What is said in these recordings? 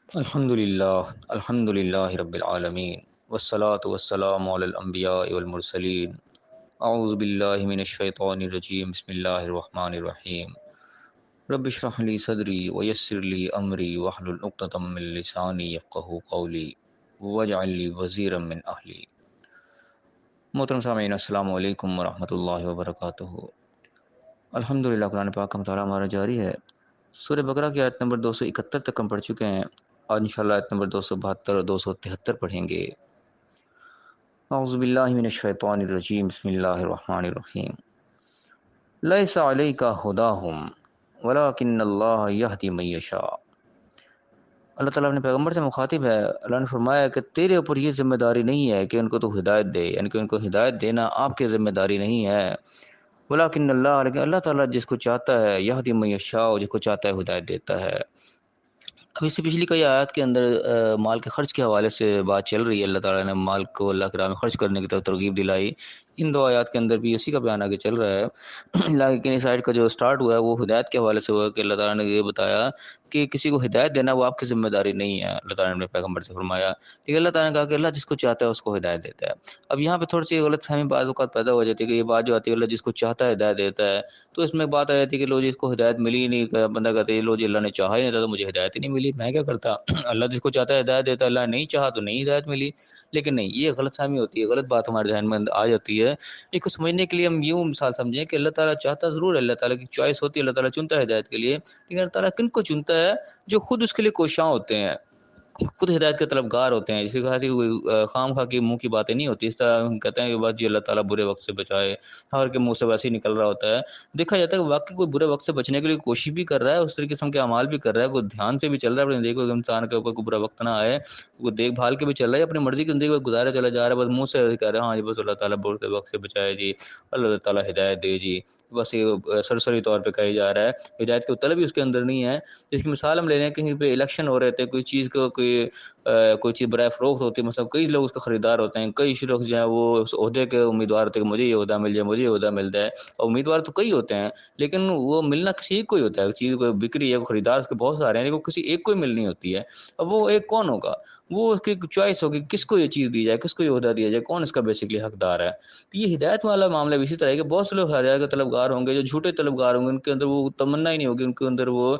الحمد للہ رب العالمین والصلاة والسلام علی الانبیاء والمرسلین اعوذ باللہ من الشیطان الرجیم بسم اللہ الرحمن الرحیم رب اشرح لی صدری ویسر لی امری واحلل عقدۃ من لسانی یفقہوا قولی واجعل لی وزیرا من اہلی۔ محترم سامعین، السلام علیکم ورحمۃ اللہ وبرکاتہ۔ الحمدللہ، قرآن پاک کا مطالعہ ہمارا جاری ہے۔ سورہ بقرہ کی آیت نمبر 271 تک ہم پڑھ چکے ہیں۔ آج انشاءاللہ آیت نمبر 272 اور 273 پڑھیں گے۔ اعوذ باللہ من الشیطان الرجیم بسم اللہ الرحمن الرحیم۔ لیس علیک ھداھم ولکن اللہ یہدی من یشاء۔ اللہ تعالیٰ اپنے پیغمبر سے مخاطب ہے۔ اللہ نے فرمایا کہ تیرے اوپر یہ ذمہ داری نہیں ہے کہ ان کو تو ہدایت دے، یعنی کہ ان کو ہدایت دینا آپ کی ذمہ داری نہیں ہے۔ ولیکن اللہ، لیکن اللہ تعالیٰ جس کو چاہتا ہے، یہدی من یشاء، جس کو چاہتا ہے ہدایت دیتا ہے۔ اب اس سے پچھلی کئی آیات کے اندر مال کے خرچ کے حوالے سے بات چل رہی ہے۔ اللہ تعالیٰ نے مال کو اللہ کی راہ میں خرچ کرنے کی طرف ترغیب دلائی۔ ان دو آیات کے اندر بھی اسی کا بیان آگے چل رہا ہے، لیکن اس آیت کا جو سٹارٹ ہوا ہے وہ ہدایت کے حوالے سے ہوا کہ اللہ تعالیٰ نے یہ بتایا کہ کسی کو ہدایت دینا وہ آپ کی ذمہ داری نہیں ہے۔ اللہ تعالیٰ نے اپنے پیغمبر سے فرمایا، لیکن اللہ تعالیٰ نے کہا کہ اللہ جس کو چاہتا ہے اس کو ہدایت دیتا ہے۔ اب یہاں پہ تھوڑی سی غلط فہمی بعض اوقات پیدا ہو جاتی ہے کہ یہ بات جو آتی ہے اللہ جس کو چاہتا ہے ہدایت دیتا ہے، تو اس میں بات آ جاتی ہے کہ لو جس کو ہدایت ملی ہی نہیں، بندہ کہتا ہے لو جی اللہ نے چاہا ہی نہیں تھا تو مجھے ہدایت ہی نہیں ملی، میں کیا کرتا۔ اللہ جس کو چاہتا ہے ہدایت دیتا ہے، اللہ نے نہیں چاہا تو نہیں ہدایت ملی۔ لیکن نہیں، یہ غلط فہمی ہوتی ہے، غلط بات ہمارے ذہن میں آ جاتی ہے۔ اس کو سمجھنے کے لیے ہم یوں مثال سمجھیں کہ اللہ تعالیٰ چاہتا ضرور ہے، اللہ تعالیٰ کی چوائس ہوتی ہے، اللہ تعالیٰ چنتا ہے ہدایت کے لیے، لیکن اللہ تعالیٰ کن کو چنتا ہے؟ جو خود اس کے لیے کوشاں ہوتے ہیں، خود ہدایت کے طلبگار ہوتے ہیں۔ اسی کہا کہ خام خواہ کی منہ کی باتیں نہیں ہوتی۔ اس طرح ہم کہتے ہیں کہ بس جی اللہ تعالیٰ برے وقت سے بچائے، ہر کے منہ سے ویسے ہی نکل رہا ہوتا ہے۔ دیکھا جاتا ہے کہ واقعی کوئی برے وقت سے بچنے کے لیے کوشش بھی کر رہا ہے، اس طریقے قسم کے اعمال بھی کر رہا ہے، کوئی دھیان سے بھی چل رہا ہے اپنے زندگی کو، انسان کے اوپر کوئی برا وقت نہ آئے، وہ دیکھ بھال کے بھی چل رہا ہے، اپنی مرضی کی زندگی کو گزارا چلا جا رہا ہے، بس منہ سے کہہ رہا ہے ہاں جی بس اللہ تعالیٰ برے وقت سے بچائے جی، اللہ تعالیٰ ہدایت دے جی، بس یہ سرسری طور پہ کہا جا رہا ہے۔ ہدایت کی طلب بھی اس کے اندر نہیں ہے۔ جس کی مثال ہم لے رہے ہیں، کہیں پہ الیکشن ہو رہے تھے، کوئی چیز کو کوئی چیز برائے فروخت ہوتی ہے، مثلا کئی لوگ اس کا خریدار ہوتے ہیں، کئی لوگ جو ہیں وہ اس عہدے کے امیدوار ہوتے ہیں کہ مجھے یہ عہدہ مل جائے، مجھے یہ عہدہ مل جائے، اور امیدوار تو کئی ہوتے ہیں، لیکن وہ ملنا کسی ایک کو ہی ہوتا ہے۔ چیز کو بکری ہے، خریدار اس کے بہت سارے ہیں، لیکن کسی ایک کو ہی ملنی ہوتی ہے۔ اب وہ ایک کون ہوگا؟ وہ اس کی چوائس ہوگی کس کو یہ چیز دی جائے، کس کو یہ عہدہ دیا جائے، کون اس کا بیسکلی حقدار ہے۔ تو یہ ہدایت والا معاملہ بھی اسی طرح ہے کہ بہت سے لوگ ہدایت کے طلبگار ہوں گے جو جھوٹے طلبگار ہوں گے، ان کے اندر وہ تمنا ہی نہیں ہوگی، ان کے اندر وہ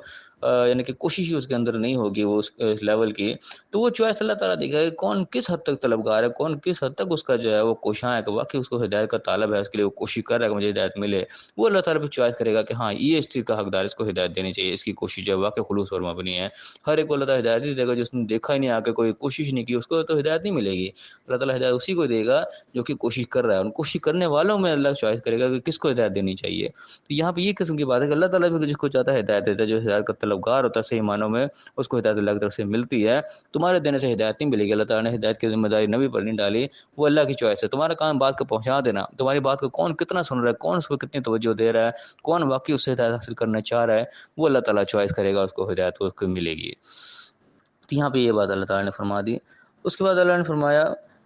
یعنی کہ کوشش ہی اس کے اندر نہیں ہوگی وہ اس لیول کی۔ تو وہ چوائس اللہ تعالیٰ دیکھے گا کہ کون کس حد تک طلبگار ہے، کون کس حد تک اس کا جو ہے وہ کوشاں ہے کہ واقعی اس کو ہدایت کا طالب ہے، اس کے لیے وہ کوشش کر رہا ہے کہ مجھے ہدایت ملے۔ وہ اللہ تعالیٰ پہ چوائس کرے گا کہ ہاں یہ اس چیز کا حقدار ہے، اس کو ہدایت دینی چاہیے، اس کی کوشش جو ہے واقعی خلوص اور مبنی ہے۔ ہر ایک کو اللہ تعالیٰ ہدایت ہی دے گا، جس نے دیکھا ہی نہیں آ کے کوئی کوشش نہیں کی، اس کو تو ہدایت نہیں ملے گی۔ اللہ تعالیٰ ہدایت اسی کو دے گا جو کہ کوشش کر رہا ہے، اور کوشش کرنے والوں میں اللہ چوائس کرے گا کہ کس کو ہدایت دینی چاہیے۔ تو یہاں پہ یہ قسم کی بات ہے کہ اللہ تعالیٰ بھی جس کو چاہتا ہے ہدایت دیتا ہے، جو ہدایت کا طلبگار ہوتا ہے صحیح معنوں میں، اس کو ہدایت اللہ کی طرف سے ملتی ہے۔ تمہارے دینے سے ہدایت نہیں ملے گی۔ اللہ تعالیٰ نے ہدایت کی ذمہ داری نبی پر نہیں ڈالی، وہ اللہ کی چوائس ہے۔ تمہارا کام بات کو پہنچا دینا، تمہاری بات کو کون کتنا سن رہا ہے، کون اس کو کتنی توجہ دے رہا ہے، کون واقعی اس سے ہدایت حاصل کرنا چاہ رہا ہے، وہ اللہ تعالیٰ چوائس کرے گا، اس کو ہدایت اس کو ملے گی۔ تو یہاں پہ یہ بات اللہ تعالیٰ نے فرما دی۔ اس کے بعد اللہ نے فرمایا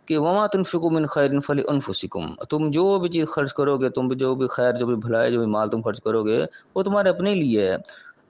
کہ وما تنفقوا من خیر فلانفسکم، تم جو بھی چیز خرچ کرو گے، تم جو بھی خیر، جو بھی بھلائی، جو بھی مال تم خرچ کرو گے، وہ تمہارے اپنے لیے ہے۔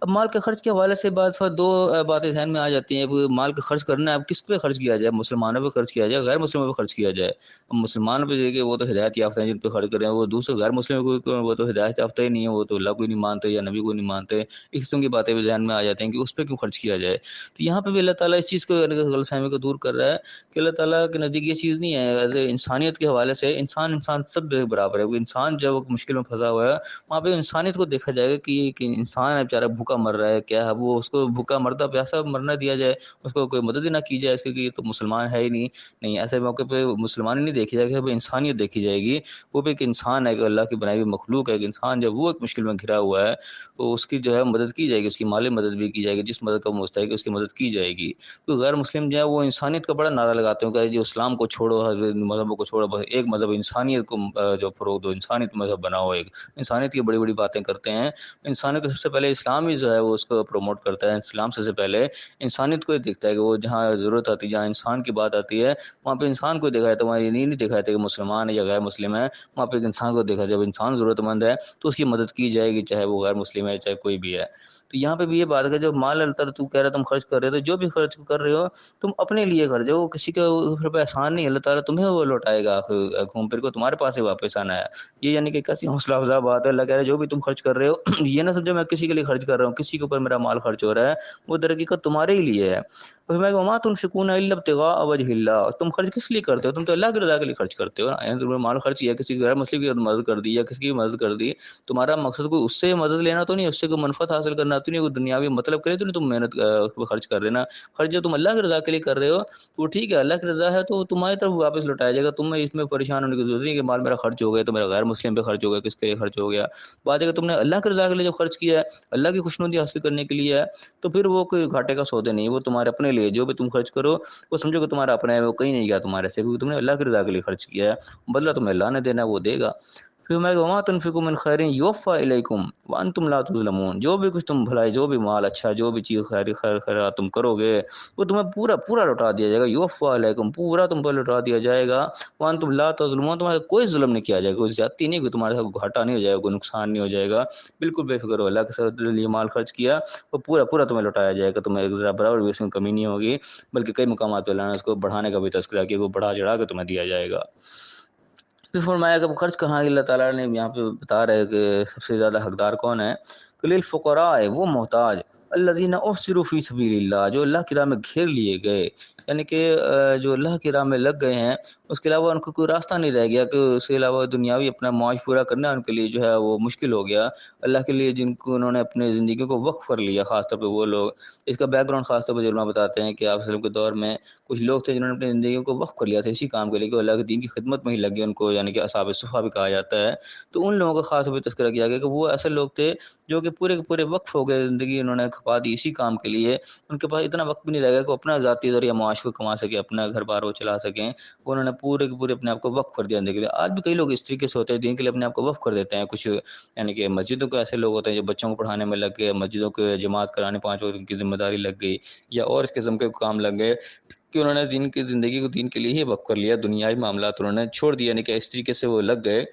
اب مال کے خرچ کے حوالے سے دو باتیں ذہن میں آ جاتی ہیں۔ اب مال کا خرچ کرنا ہے، اب کس پہ خرچ کیا جائے؟ مسلمانوں پہ خرچ کیا جائے، غیر مسلموں پہ خرچ کیا جائے؟ اب مسلمان پہ دیکھیں وہ تو ہدایت یافتہ ہیں، جن پہ خرچ کریں، وہ دوسرے غیر مسلم وہ تو ہدایت یافتہ ہی نہیں ہے، وہ تو اللہ کو ہی نہیں مانتے یا نبی کو نہیں مانتے۔ اس قسم کی باتیں بھی ذہن میں آ جاتی ہیں کہ اس پہ کیوں خرچ کیا جائے۔ تو یہاں پہ بھی اللہ تعالیٰ اس چیز کو غلط فہمی کو دور کر رہا ہے کہ اللہ تعالیٰ کے نزدیک یہ چیز نہیں ہے۔ ایز اے انسانیت کے حوالے سے انسان سب برابر ہے۔ وہ انسان جب مشکل میں پھنسا ہوا ہے، وہاں پہ انسانیت کو دیکھا جائے گا کہ انسان ہے بیچارہ بھوکا مر رہا ہے، کیا ہے وہ اس کو بھوکا مرتا پیاسا مرنا دیا جائے، اس کو کوئی مدد ہی نہ کی جائے اس کی کہ یہ تو مسلمان ہے ہی نہیں۔ ایسے موقع پہ مسلمان ہی نہیں دیکھی جائے گی، انسانیت دیکھی جائے گی۔ وہ بھی ایک انسان ہے، کہ اللہ کی بنائی ہوئی مخلوق ہے، کہ انسان جب وہ ایک مشکل میں گھرا ہوا ہے تو اس کی جو ہے مدد کی جائے گی، اس کی مالی مدد بھی کی جائے گی، جس مدد کا مستحق ہے اس کی مدد کی جائے گی۔ تو غیر مسلم جو ہے وہ انسانیت کا بڑا نعرہ لگاتے ہیں کہ جو اسلام کو چھوڑو، مذہبوں کو چھوڑو، بس ایک مذہب انسانیت کو جو فروغ دو، انسانیت مذہب بناؤ، ایک انسانیت کی بڑی بڑی باتیں کرتے ہیں۔ انسانیت کو سب سے پہلے اسلام ہی جو ہے وہ اس کو پروموٹ کرتا ہے۔ اسلام سے پہلے انسانیت کو ہی دیکھتا ہے کہ وہ جہاں ضرورت آتی ہے، جہاں انسان کی بات آتی ہے، وہاں پہ انسان کو دیکھا جاتا ہے۔ وہاں یہ نہیں دیکھا جاتا کہ مسلمان ہے یا غیر مسلم ہے، وہاں پہ ایک انسان کو دیکھا جائے۔ جب انسان ضرورت مند ہے تو اس کی مدد کی جائے گی، چاہے وہ غیر مسلم ہے چاہے کوئی بھی ہے۔ تو یہاں پہ بھی یہ بات ہے کہ جو مال اللہ تعالیٰ تو کہہ رہا ہے تم خرچ کر رہے ہو، تو جو بھی خرچ کر رہے ہو تم اپنے لیے خرچ ہو، کسی کے اوپر پہ احسان نہیں، اللہ تعالیٰ تمہیں وہ لوٹائے گا، گھوم پھر کو تمہارے پاس ہی واپس آنا ہے۔ یہ یعنی کہ کیسی حوصلہ افزا بات ہے، اللہ کہہ رہا ہے جو بھی تم خرچ کر رہے ہو یہ نہ سمجھو میں کسی کے لیے خرچ کر رہا ہوں، کسی کے اوپر میرا مال خرچ ہو رہا ہے، وہ در حقیقت تمہارے ہی لیے ہے۔ اور میں وما تنفقون الا ابتغاء وجه اللہ، تم خرچ کس لیے کرتے ہو؟ تم تو اللہ کی رضا کے لیے خرچ کرتے ہو، یعنی تم نے مال خرچ کیا، کسی غیر مسلم کی مدد کر دی یا کسی کی مدد کر دی، تمہارا مقصد کوئی اس سے مدد لینا تو نہیں، اس سے کوئی منفعت حاصل کرنا تو نہیں، کوئی دنیاوی مطلب کرے تو نہیں، تم محنت اس پہ خرچ کر رہے نا، خرچ جو تم اللہ کی رضا کے لیے کر رہے ہو تو ٹھیک ہے، اللہ کی رضا ہے تو تمہاری طرف واپس لوٹایا جائے گا، تمہیں اس میں پریشان ہونے کی ضرورت نہیں کہ مال میرا خرچ ہو گیا تو میرا غیر مسلم پہ خرچ ہو گیا، کس کے لیے خرچ ہو گیا۔ بات ہے کہ تم نے اللہ کی رضا کے لیے جو خرچ کیا ہے، اللہ کی خوشنودی حاصل کرنے کے لیے ہے، تو پھر وہ کوئی گھاٹے کا سودے نہیں، وہ تمہارے اپنے لیے، جو بھی تم خرچ کرو وہ سمجھو کہ تمہارا اپنا ہے، وہ کہیں نہیں گیا تمہارے سے، کیونکہ تم نے اللہ کی رضا کے لیے خرچ کیا ہے، بدلہ تمہیں اللہ نے دینا ہے، وہ دے گا۔ پھر میں وما تنفقوا من خیر یوفى الیکم وانتم لا تظلمون، جو بھی کچھ تم بھلائی، جو بھی مال اچھا، جو بھی چیز خیرات تم کرو گے وہ تمہیں پورا پورا لوٹا دیا جائے گا، یوفى الیکم، پورا تم پر لوٹا دیا جائے گا، وانتم لا تظلمون، تمہارے کوئی ظلم نہیں کیا جائے گا، کوئی زیادتی نہیں، کوئی تمہارے ساتھ گھاٹا نہیں ہو جائے گا، کوئی نقصان نہیں ہو جائے گا، بالکل بے فکر ہو، اللہ کے ساتھ لیے مال خرچ کیا وہ پورا پورا تمہیں لوٹایا جائے گا، تمہیں ایک ذرا برابر بھی اس میں کمی نہیں ہوگی، بلکہ کئی مقامات پہ اللہ نے اس کو بڑھانے کا بھی تذکرہ کیا، وہ بڑھا چڑھا کے تمہیں دیا جائے گا۔ پھر فرمایا کہ خرچ کہاں، اللہ تعالیٰ نے یہاں پہ بتا رہے کہ سب سے زیادہ حقدار کون ہے، کہ للفقراء، وہ محتاج، الذین احصروا فی سبیل اللہ، جو اللہ کی راہ میں گھیر لیے گئے، یعنی کہ جو اللہ کی راہ میں لگ گئے ہیں، اس کے علاوہ ان کو کوئی راستہ نہیں رہ گیا کہ اس کے علاوہ دنیاوی اپنا معاش پورا کرنا ان کے لیے جو ہے وہ مشکل ہو گیا، اللہ کے لیے جن کو انہوں نے اپنے زندگی کو وقف کر لیا، خاص طور پہ وہ لوگ، اس کا بیک گراؤنڈ خاص طور پہ علماء بتاتے ہیں کہ آپ وسلم کے دور میں کچھ لوگ تھے جنہوں نے اپنی زندگیوں کو وقف کر لیا تھا اسی کام کے لیے کہ اللہ کے دین کی خدمت میں ہی لگے، ان کو یعنی کہ اصحاب صفا بھی کہا جاتا ہے، تو ان لوگوں کا خاص طور پہ تذکرہ کیا گیا کہ وہ ایسے لوگ تھے جو کہ پورے کے پورے وقف ہو گئے، زندگی انہوں نے کھپا دی اسی کام کے لیے، ان کے پاس اتنا وقت بھی نہیں رہ گیا کہ اپنا ذاتی ذریعہ معاش کو کما سکیں، اپنا گھر بار وہ چلا سکیں، انہوں نے پورے کے پورے اپنے آپ کو وقف کر دیا زندگی کے لیے۔ آج بھی کئی لوگ اس طریقے سے ہوتے ہیں دین کے لیے اپنے آپ کو وقف کر دیتے ہیں، کچھ یعنی کہ مسجدوں کے ایسے لوگ ہوتے ہیں جو بچوں کو پڑھانے میں لگ گئے، مسجدوں کے جماعت کرانے 5 وقت کی ذمہ داری لگ گئی، یا اور اس قسم کے کام لگ گئے کہ انہوں نے دین کی زندگی کو دین کے لیے ہی وقف کر لیا، دنیاوی معاملات انہوں نے چھوڑ دیا، یعنی کہ اس طریقے سے وہ لگ گئے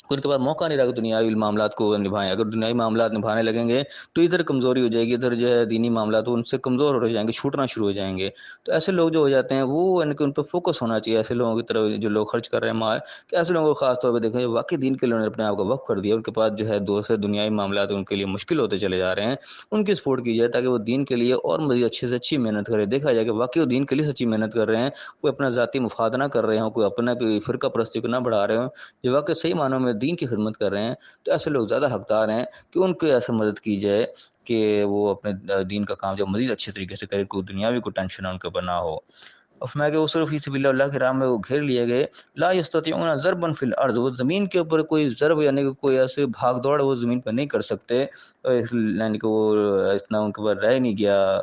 ان کے پاس موقع نہیں رہا کہ دنیاوی معاملات کو نبھائیں، اگر دنیاوی معاملات نبھانے لگیں گے تو ادھر کمزوری ہو جائے گی، ادھر جو ہے دینی معاملات ان سے کمزور ہو جائیں گے، چھوٹنا شروع ہو جائیں گے، تو ایسے لوگ جو ہو جاتے ہیں وہ یعنی کہ ان پہ فوکس ہونا چاہیے، ایسے لوگوں کی طرف جو لوگ خرچ کر رہے ہیں مال، کہ ایسے لوگوں کو خاص طور پہ دیکھیں جو واقعی دین کے لیے انہوں نے اپنے آپ کو وقف کر دیا، ان کے پاس جو ہے دوسرے دنیاوی معاملات ان کے لیے مشکل ہوتے چلے جا رہے ہیں، ان کی سپورٹ کی جائے تاکہ وہ دین کے لیے اور مزید اچھے سے اچھی محنت کرے، دیکھا جائے کہ واقعی وہ دین کے لیے سچی محنت کر رہے ہیں، کوئی اپنا ذاتی مفاد نہ کر رہے ہوں، کوئی اپنا کوئی فرقہ پرستی کو نہ بڑھا رہے ہوں، جو واقعی صحیح معنوں میں دین کی خدمت کر رہے ہیں، تو ایسے لوگ زیادہ حقدار ہیں کہ ان کو ایسے مدد کی جائے کہ وہ اپنے دین کا کام جو مزید اچھے طریقے سے کرے، کوئی دنیاوی کوئی ٹینشن ان کے اوپر نہ ہو۔ اور فرمایا کہ وہ صرف فی سبیل اللہ کی راہ میں وہ گھیر لیے گئے، لا یستطیعون ضربا فی الارض، وہ زمین کے اوپر کوئی ضرب یعنی کہ کوئی ایسے بھاگ دوڑ وہ زمین پر نہیں کر سکتے، یعنی کہ وہ اتنا ان کے اوپر رہ نہیں گیا،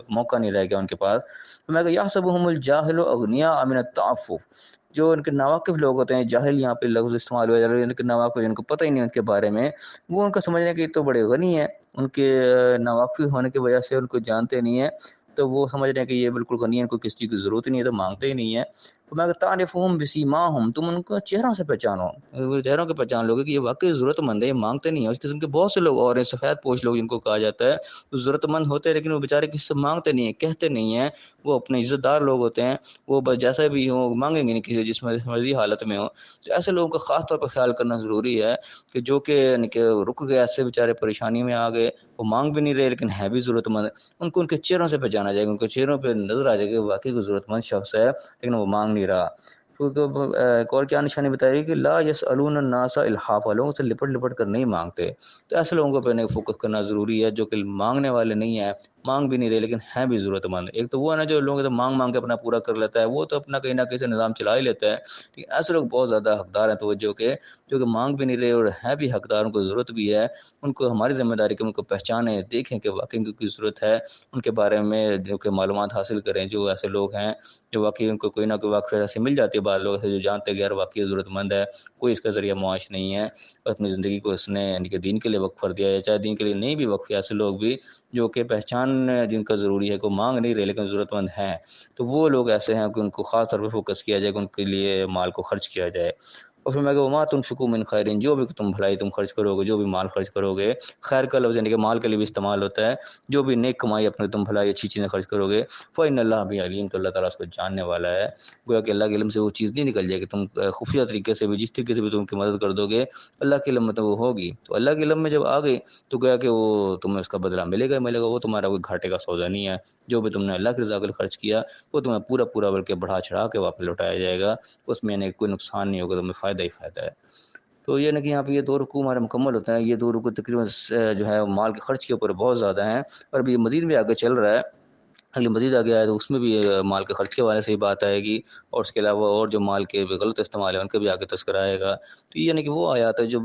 موقع نہیں رہ گیا ان کے پاس۔ فرمایا کہ یحسبهم الجاہل اغنیاء من التعفف، جو ان کے ناواقف لوگ ہوتے ہیں، جاہل یہاں پہ لفظ استعمال ہوا جا رہا ہے، ان کے ناواقف جن کو پتہ ہی نہیں ان کے بارے میں، وہ ان کا سمجھنے کہ یہ تو بڑے غنی ہیں، ان کے ناواقف ہونے کی وجہ سے ان کو جانتے نہیں ہیں، تو وہ سمجھ رہے ہیں کہ یہ بالکل غنی ہے، ان کو کسی چیز کی ضرورت ہی نہیں ہے، تو مانگتے ہی نہیں ہے۔ تو میں تعرفہم بسیماہم، تم ان کو چہروں سے پہچانو، چہروں کے پہچان لوگے کہ یہ واقعی ضرورت مند ہے، یہ مانگتے نہیں ہیں۔ اس قسم کے بہت سے لوگ اور ہیں، سفید پوش لوگ جن کو کہا جاتا ہے، وہ ضرورت مند ہوتے ہیں لیکن وہ بیچارے کسی سے مانگتے نہیں ہیں، کہتے نہیں ہیں، وہ اپنے عزت دار لوگ ہوتے ہیں، وہ بس جیسا بھی ہوں مانگیں گے نہیں کسی، جس مرضی حالت میں ہوں۔ تو ایسے لوگوں کا خاص طور پر خیال کرنا ضروری ہے کہ جو کہ یعنی کہ رک گئے، ایسے بیچارے پریشانی میں آ گئے، وہ مانگ بھی نہیں رہے لیکن ہے بھی ضرورت مند، ان کو ان کے چہروں سے پہچانا جائے گا، ان کے چہروں پہ نظر آ جائے گا کہ واقعی کوئی ضرورت مند شخص ہے لیکن وہ مانگ نہیں رہا۔ ایک اور کیا نشانی بتائی کہ لا یسألون الناس الحافا، لوگوں سے لپٹ لپٹ کر نہیں مانگتے، تو ایسے لوگوں کو پہلے فوکس کرنا ضروری ہے جو کہ مانگنے والے نہیں ہیں، مانگ بھی نہیں رہے لیکن ہیں بھی ضرورت مند۔ ایک تو وہ ہے نا جو لوگوں سے مانگ مانگ کے اپنا پورا کر لیتا ہے، وہ تو اپنا کہیں نہ کہیں سے نظام چلا ہی لیتا ہے، لیکن ایسے لوگ بہت زیادہ حقدار ہیں توجہ کے، جو کہ مانگ بھی نہیں رہے اور ہیں بھی حقدار، ان کو ضرورت بھی ہے، ان کو ہماری ذمہ داری کہ ان کو پہچانیں، دیکھیں کہ واقعی ان کی ضرورت ہے، ان کے بارے میں جو کہ معلومات حاصل کریں، جو ایسے لوگ ہیں جو واقعی ان کو کوئی نہ کوئی واقعہ ایسے مل جاتی ہے، بعض لوگ ایسے جو جانتے ہیں کہ یار واقعی ضرورت مند ہے، کوئی اس کا ذریعہ معاش نہیں ہے، اور اپنی زندگی کو اس نے یعنی کہ دین کے لیے وقف کر دیا ہے، چاہے دین کے لیے نہیں بھی وقف، ایسے لوگ بھی جو کہ پہچان جن کا ضروری ہے، کو مانگ نہیں رہے لیکن ضرورت مند ہیں، تو وہ لوگ ایسے ہیں کہ ان کو خاص طور پہ فوکس کیا جائے کہ ان کے لیے مال کو خرچ کیا جائے۔ اور فرمایا کہ وما تنفقوا من خیر، جو بھی تم بھلائی تم خرچ کرو گے، جو بھی مال خرچ کرو گے، خیر کا لفظ یعنی کہ مال کے لیے بھی استعمال ہوتا ہے، جو بھی نیک کمائی اپنے تم بھلائی اچھی چیزیں خرچ کرو گے، فإن اللہ بھی علیم، تو اللہ تعالیٰ اس کو جاننے والا ہے۔ گویا کہ اللہ کے علم سے وہ چیز نہیں نکل جائے کہ تم خفیہ طریقے سے بھی، جس طریقے سے بھی تم کی مدد کر دو گے، اللہ کے علم میں تو وہ ہوگی، تو اللہ کے علم میں جب آ گئی تو گویا کہ وہ تمہیں اس کا بدلہ ملے گا ملے گا، وہ تمہارا کوئی گھاٹے کا سودا نہیں ہے۔ جو بھی تم نے اللہ کی رضا کے لیے خرچ کیا وہ تمہیں پورا پورا بلکہ بڑھا چڑھا کے واپس لوٹایا جائے گا، اس میں یعنی کوئی نقصان نہیں ہوگا، تمہیں فائدہ ہی فائدہ ہے۔ تو یہ نا کہ یہاں پہ یہ 2 رکوع ہمارے مکمل ہوتا ہے، یہ 2 رکوع تقریباً جو ہے مال کے خرچ کے اوپر بہت زیادہ ہیں، اور ابھی یہ مزید بھی آگے چل رہا ہے، اگلی مزید آگے آئے تو اس میں بھی مال کے خرچ کے حوالے سے ہی بات آئے گی، اور اس کے علاوہ اور جو مال کے غلط استعمال ہے ان کا بھی آگے تذکرہ آئے گا۔ تو یہ یعنی کہ وہ آیات ہے جو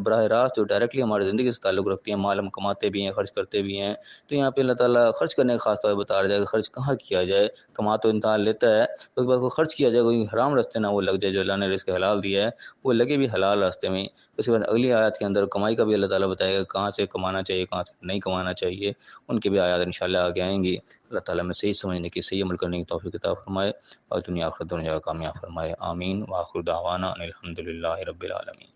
براہ راست جو ڈائریکٹلی ہماری زندگی سے تعلق رکھتی ہیں، مال ہم کماتے بھی ہیں، خرچ کرتے بھی ہیں، تو یہاں پہ اللہ تعالیٰ خرچ کرنے کا خاص طور پہ بتا رہا ہے کہ خرچ کہاں کیا جائے، کما تو انسان لیتا ہے، اس کے بعد وہ خرچ کیا جائے، کوئی حرام راستے نہ وہ لگ جائے، جو اللہ نے رزق حلال دیا ہے وہ لگے بھی حلال راستے میں۔ اس کے بعد اگلی آیات کے اندر کمائی کا بھی اللہ تعالیٰ بتائے گا کہاں سے کمانا چاہیے، کہاں سے نہیں کمانا چاہیے، ان کی بھی آیات انشاءاللہ آگے آئیں گی۔ اللہ تعالیٰ میں صحیح سمجھنے کی، صحیح عمل کرنے کی توفیق عطا فرمائے، اور دنیا آخرت دونوں جگہ کامیاب فرمائے، آمین۔ وآخر دعوانا ان الحمد للہ رب العالمین۔